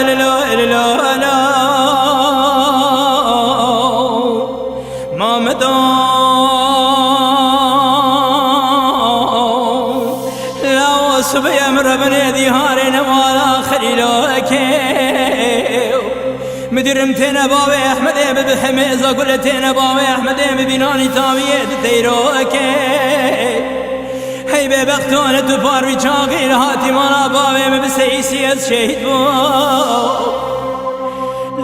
لا لا لا ما مدام لا وصبي امر بني ذي هارين ولا خليلوك مدرمتين بابي احمد بحميزه قلتين بابي احمد ببناني تاويه تيروك هی به بختانه تو پاروی چاقی لحاتی مانا باویم بسیسی از شهید بود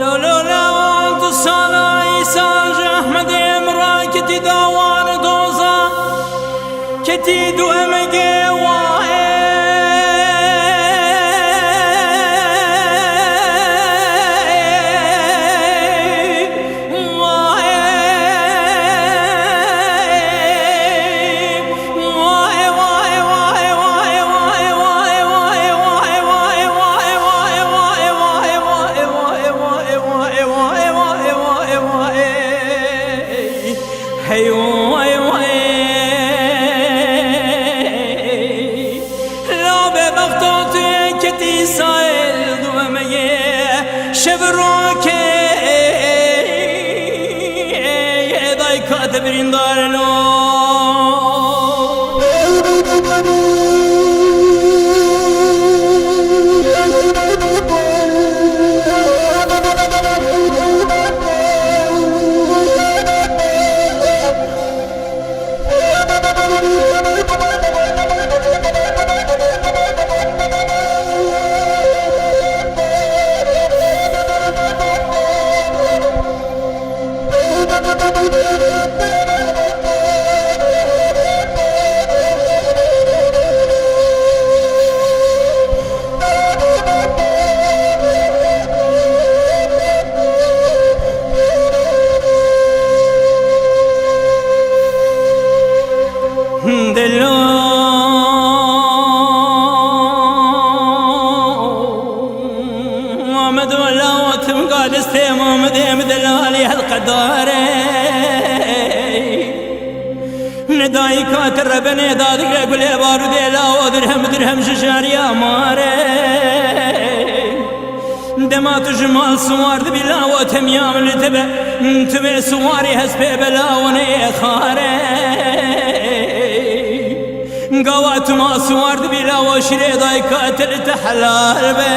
لا لا لا تو سالای سال احمد امرا کتی داوان دوزا کتی دو امگه برین دارلو محمد ولا وتم قال استمام ديم دلالي هالقداري نداي كاتر بني دادك يقول يا بارو ديلا ودرهم درهم ششاريا ماري دمات جمال سوار بلا وتم يام لتبع تبع سواري هسبي بلا وني خاري قوات ما سوارد بلا وشري ضاي كاتل تحلال بي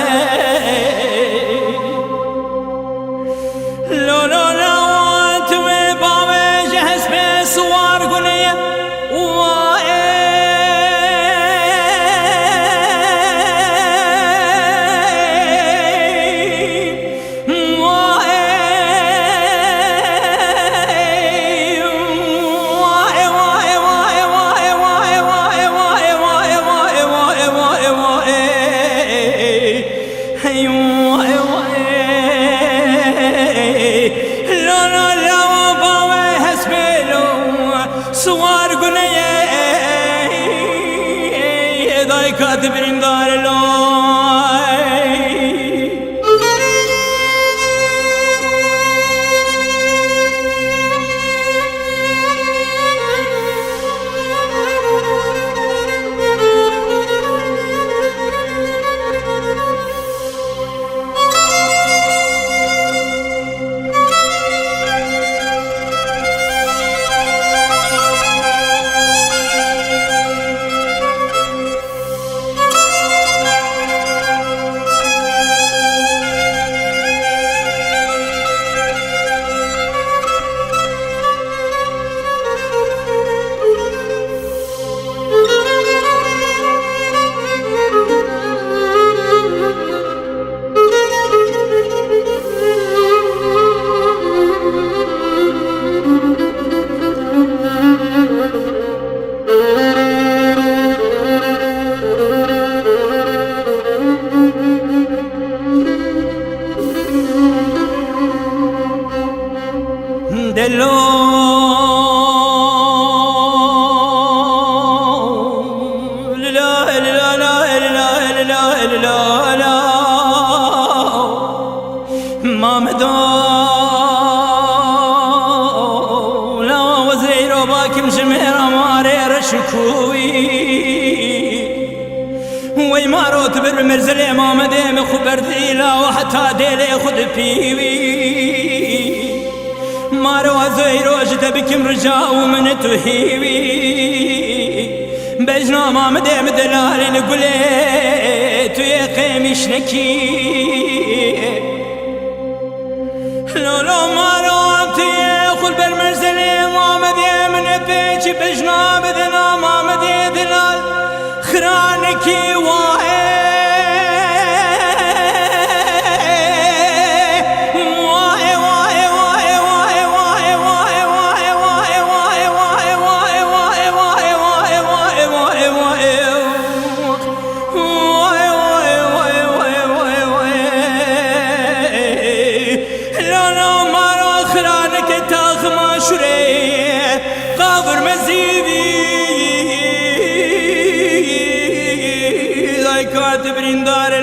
لو لو لو توي بابي جهز بي سوار قولي سوار قنية ضاي كاتب رندار دلو لا لا لا لا لا لا لا ما مدو لا وزير باكم جمير ماري رشكوي وي مارو تبر مرزل امام دیم خبر دیلا و حتی دیل خود پیوی مارو ازوی روش تبکم رجاو من تو هیوی بجنا امام دیم دلال نقوله تو یقیمش نکی لولو مارو تیه خود بر مرزل امام دیم نپیچی بجنا بدن امام دی دلال خرانکی وائه قابر مزيدي ذاي كاتب رندار